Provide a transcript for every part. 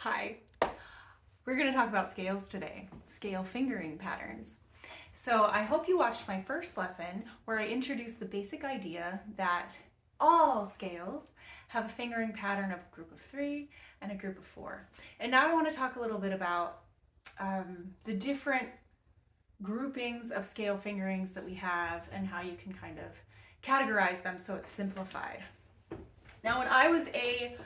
Hi, we're going to talk about scales today, scale fingering patterns. So I hope you watched my first lesson where I introduced the basic idea that all scales have a fingering pattern of a group of 3 and a group of 4. And now I want to talk a little bit about the different groupings of scale fingerings that we have and how you can kind of categorize them so it's simplified. Now, when I was a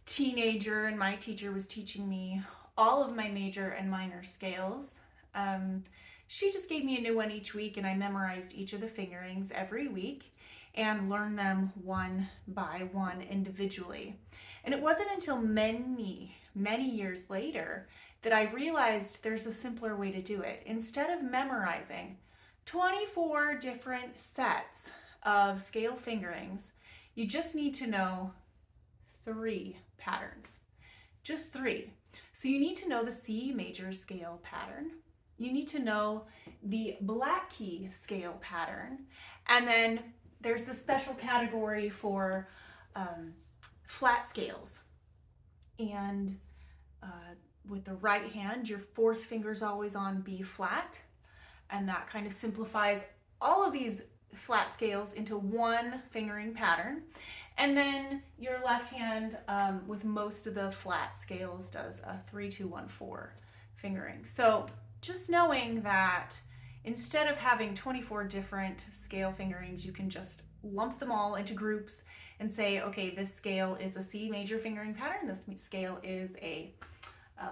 teenager and my teacher was teaching me all of my major and minor scales, she just gave me a new one each week, and I memorized each of the fingerings every week and learned them one by one individually. And it wasn't until many years later that I realized there's a simpler way to do it. Instead of memorizing 24 different sets of scale fingerings, you just need to know 3 patterns, just 3. So you need to know the C major scale pattern. You need to know the black key scale pattern. And then there's the special category for flat scales. And with the right hand, your 4th finger is always on B flat. And that kind of simplifies all of these flat scales into one fingering pattern. And then your left hand, with most of the flat scales, does a 3-2-1-4 fingering. So just knowing that instead of having 24 different scale fingerings, you can just lump them all into groups and say, okay, this scale is a C major fingering pattern, this scale is a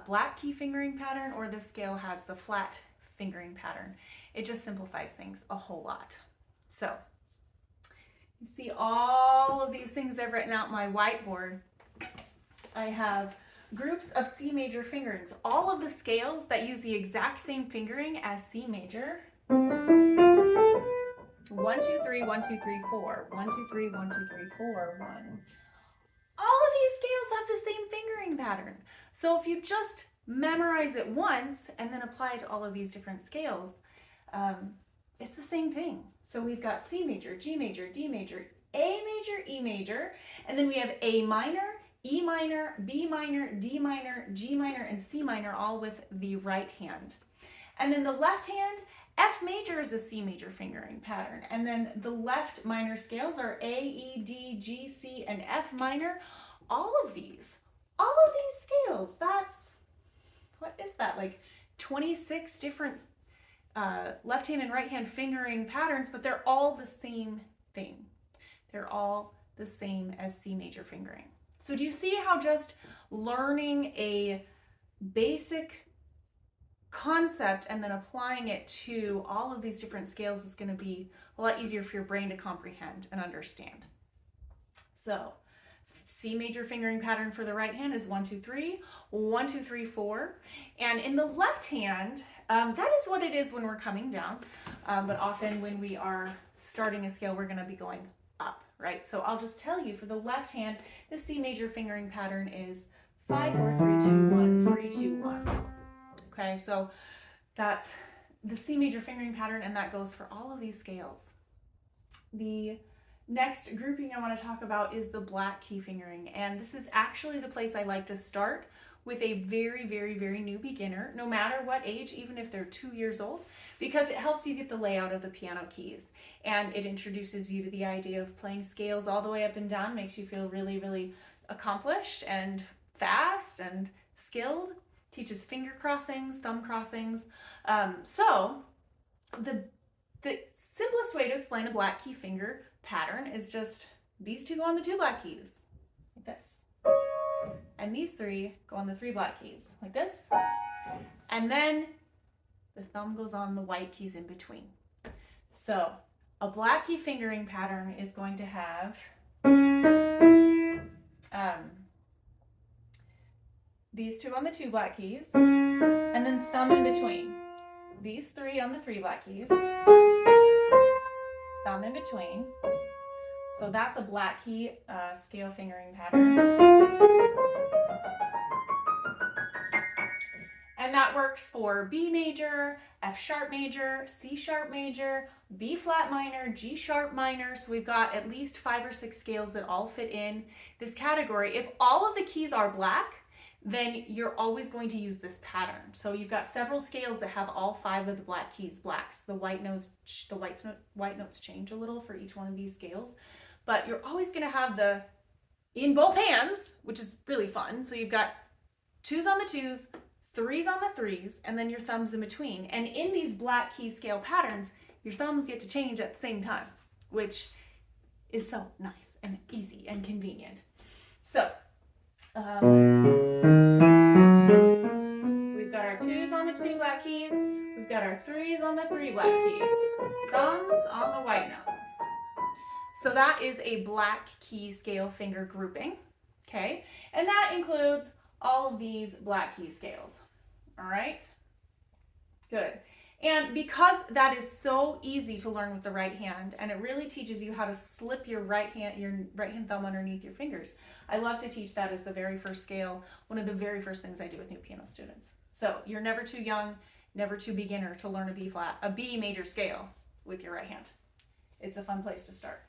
black key fingering pattern, or this scale has the flat fingering pattern. It just simplifies things a whole lot. So you see all of these things I've written out on my whiteboard. I have groups of C major fingerings, all of the scales that use the exact same fingering as C major. 1, 2, 3, 1, 2, 3, 4. 1, 2, 3, 1, 2, 3, 4, 1. All of these scales have the same fingering pattern. So if you just memorize it once and then apply it to all of these different scales, it's the same thing. So we've got C major, G major, D major, A major, E major, and then we have A minor, E minor, B minor, D minor, G minor, and C minor, all with the right hand. And then the left hand, F major is a C major fingering pattern. And then the left minor scales are A, E, D, G, C, and F minor. All of these scales, that's, what is that, like 26 different left hand and right hand fingering patterns, but they're all the same thing. They're all the same as C major fingering. So do you see how just learning a basic concept and then applying it to all of these different scales is going to be a lot easier for your brain to comprehend and understand? So C major fingering pattern for the right hand is 1, 2, 3, 1, 2, 3, 4. And in the left hand, that is what it is when we're coming down. But often when we are starting a scale, we're going to be going up, right? So I'll just tell you, for the left hand, the C major fingering pattern is 5, 4, 3, 2, 1, 3, 2, 1. Okay, so that's the C major fingering pattern, and that goes for all of these scales. The next grouping I want to talk about is the black key fingering, and this is actually the place I like to start with a very new beginner, no matter what age, even if they're 2 years old, because it helps you get the layout of the piano keys, and it introduces you to the idea of playing scales all the way up and down, makes you feel really accomplished and fast and skilled, teaches finger crossings, thumb crossings. So the simplest way to explain a black key finger pattern is just these 2 go on the 2 black keys, like this. And these 3 go on the 3 black keys, like this. And then the thumb goes on the white keys in between. So a black key fingering pattern is going to have these 2 on the 2 black keys, and then thumb in between. These 3 on the 3 black keys, thumb in between. So that's a black key scale fingering pattern. And that works for B major, F sharp major, C sharp major, B flat minor, G sharp minor. So we've got at least 5 or 6 scales that all fit in this category. If all of the keys are black, then you're always going to use this pattern. So you've got several scales that have all 5 of the black keys blacks. The white notes change a little for each one of these scales, but you're always going to have the in both hands, which is really fun. So you've got 2s on the 2s, 3s on the 3s, and then your thumbs in between. And in these black key scale patterns, your thumbs get to change at the same time, which is so nice and easy and convenient. So we've got our 2s on the 2 black keys. We've got our 3s on the 3 black keys. Thumbs on the white notes. So that is a black key scale finger grouping, okay? And that includes all of these black key scales, all right? Good. And because that is so easy to learn with the right hand, and it really teaches you how to slip your right hand thumb underneath your fingers, I love to teach that as the very first scale, one of the very first things I do with new piano students. So you're never too young, never too beginner to learn a B major scale with your right hand. It's a fun place to start.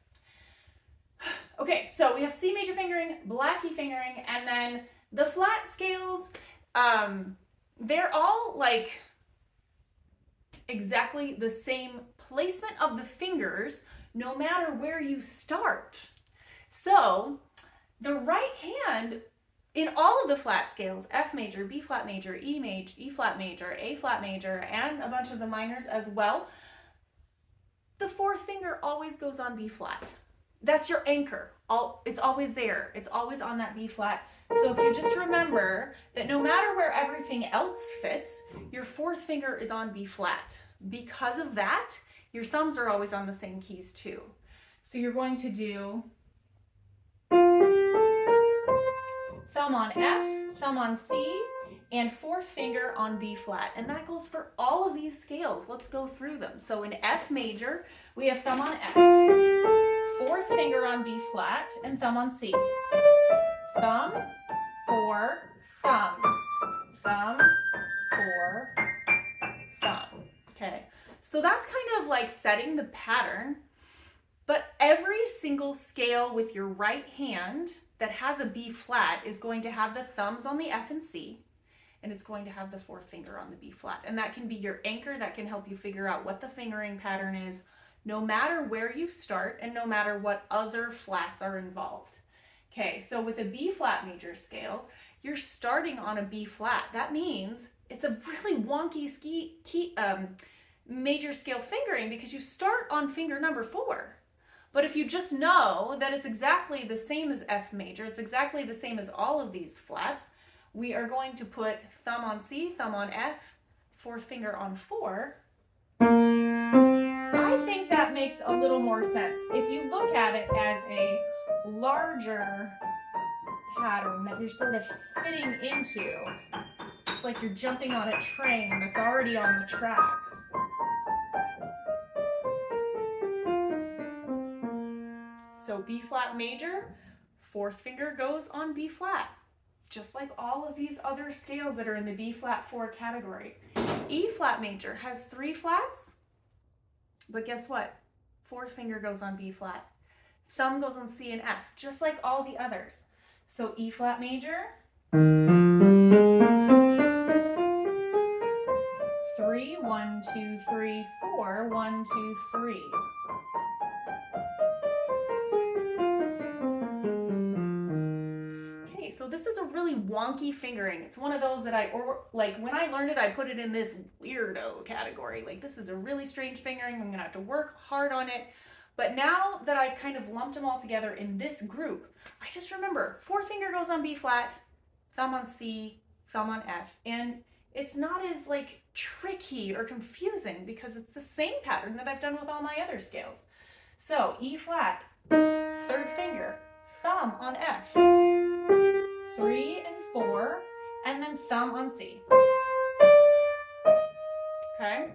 Okay, so we have C major fingering, black key fingering, and then the flat scales, they're all like exactly the same placement of the fingers no matter where you start. So the right hand in all of the flat scales, F major, B flat major, E flat major, A flat major, and a bunch of the minors as well, the 4th finger always goes on B flat. That's your anchor. It's always there. It's always on that B flat. So if you just remember that no matter where everything else fits, your 4th finger is on B flat. Because of that, your thumbs are always on the same keys too. So you're going to do thumb on F, thumb on C, and 4th finger on B flat. And that goes for all of these scales. Let's go through them. So in F major, we have thumb on F, 4th finger on B flat, and thumb on C. Thumb, 4, thumb, thumb, 4, thumb. Okay, so that's kind of like setting the pattern, but every single scale with your right hand that has a B flat is going to have the thumbs on the F and C, and it's going to have the 4th finger on the B flat. And that can be your anchor that can help you figure out what the fingering pattern is, no matter where you start and no matter what other flats are involved. Okay, so with a B flat major scale, you're starting on a B flat. That means it's a really wonky major scale fingering because you start on finger number 4. But if you just know that it's exactly the same as F major, it's exactly the same as all of these flats, we are going to put thumb on C, thumb on F, 4th finger on 4. I think that makes a little more sense. If you look at it as a larger pattern that you're sort of fitting into, it's like you're jumping on a train that's already on the tracks. So B flat major, 4th finger goes on B flat, just like all of these other scales that are in the B flat 4 category. E flat major has 3 flats, but guess what? 4th finger goes on B flat. Thumb goes on C and F, just like all the others. So E flat major, 3, 1, 2, 3, 4, 1, 2, 3. Okay, so this is a really wonky fingering. It's one of those that when I learned it, I put it in this weirdo category. Like, this is a really strange fingering. I'm gonna have to work hard on it. But now that I've kind of lumped them all together in this group, I just remember 4th finger goes on B flat, thumb on C, thumb on F, and it's not as like tricky or confusing because it's the same pattern that I've done with all my other scales. So E flat, 3rd finger, thumb on F, 3 and 4, and then thumb on C. Okay,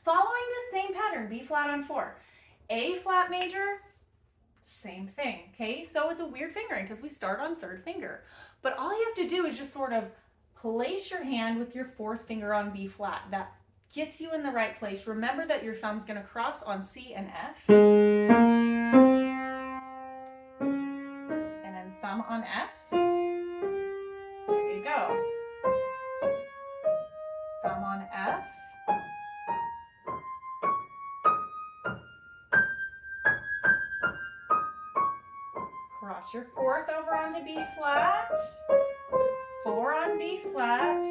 following the same pattern, B flat on 4. A flat major, same thing, okay? So it's a weird fingering because we start on 3rd finger. But all you have to do is just sort of place your hand with your 4th finger on B flat. That gets you in the right place. Remember that your thumb's gonna cross on C and F. And then thumb on F. There you go. cross your fourth over onto B flat, 4 on B flat.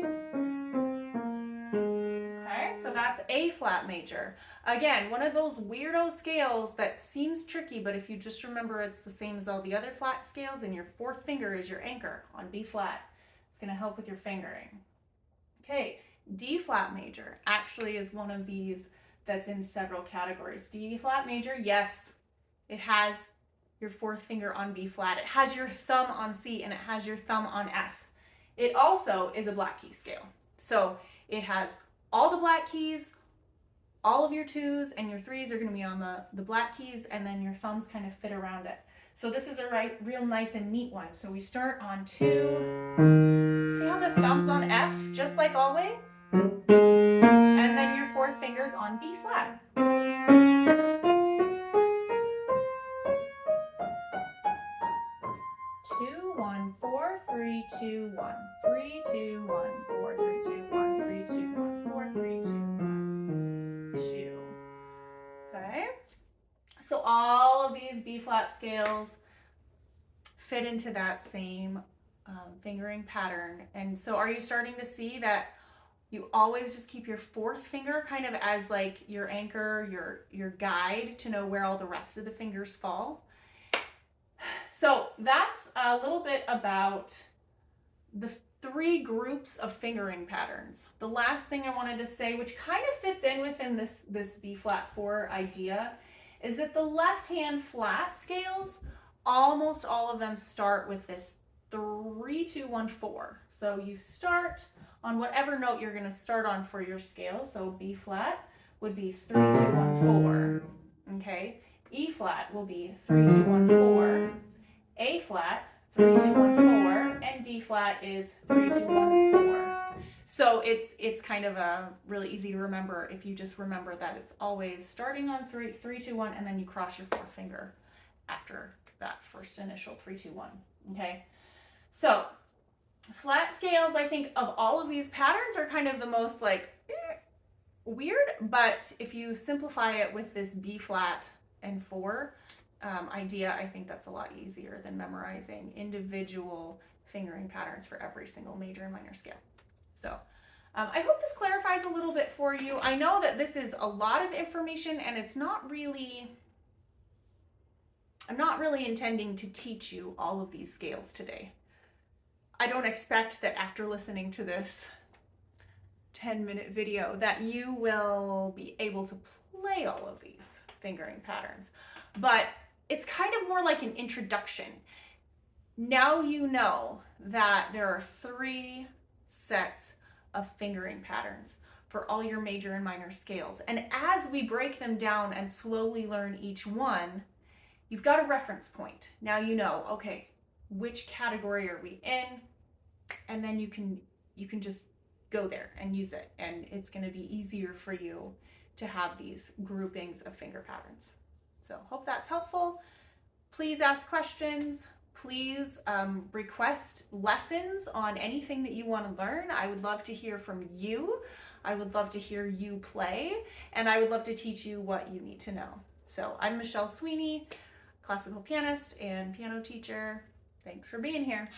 Okay, so that's A flat major. Again, one of those weirdo scales that seems tricky, but if you just remember it's the same as all the other flat scales and your fourth finger is your anchor on B flat. It's going to help with your fingering. Okay, D flat major actually is one of these that's in several categories. D flat major, yes, it has your fourth finger on B flat. It has your thumb on C and it has your thumb on F. It also is a black key scale. So it has all the black keys, all of your 2s and your 3s are going to be on the black keys, and then your thumbs kind of fit around it. So this is a real nice and neat one. So we start on 2. See how the thumb's on F, just like always? And then your fourth finger's on B flat. 2, 1, 4, 3, 2, 1, 3, 2, 1, 4, 3, 2, 1, 3, 2, 1, 4, 3, 2, 1, 2. Okay? So all of these B flat scales fit into that same fingering pattern. And so are you starting to see that you always just keep your fourth finger kind of as like your anchor, your guide to know where all the rest of the fingers fall? So that's a little bit about the 3 groups of fingering patterns. The last thing I wanted to say, which kind of fits in within this B flat 4 idea, is that the left hand flat scales, almost all of them start with this 3, 2, 1, 4. So you start on whatever note you're going to start on for your scale. So B flat would be 3, 2, 1, 4. Okay. E flat will be 3, 2, 1, 4. A flat, 3, 2, 1, 4, and D flat is 3, 2, 1, 4. So it's kind of really easy to remember if you just remember that it's always starting on 3, 2, 1, and then you cross your fourth finger after that first initial 3, 2, 1. Okay, so flat scales, I think of all of these patterns, are kind of the most like weird, but if you simplify it with this B flat and 4 idea, I think that's a lot easier than memorizing individual fingering patterns for every single major and minor scale. So I hope this clarifies a little bit for you. I know that this is a lot of information and it's not really, I'm not really intending to teach you all of these scales today. I don't expect that after listening to this 10-minute video that you will be able to play all of these fingering patterns, but it's kind of more like an introduction. Now you know that there are 3 sets of fingering patterns for all your major and minor scales. And as we break them down and slowly learn each one, you've got a reference point. Now you know, okay, which category are we in? And then you can just go there and use it. And it's going to be easier for you to have these groupings of finger patterns. So hope that's helpful. Please ask questions. Please request lessons on anything that you want to learn. I would love to hear from you. I would love to hear you play, and I would love to teach you what you need to know. So I'm Michelle Sweeney, classical pianist and piano teacher. Thanks for being here.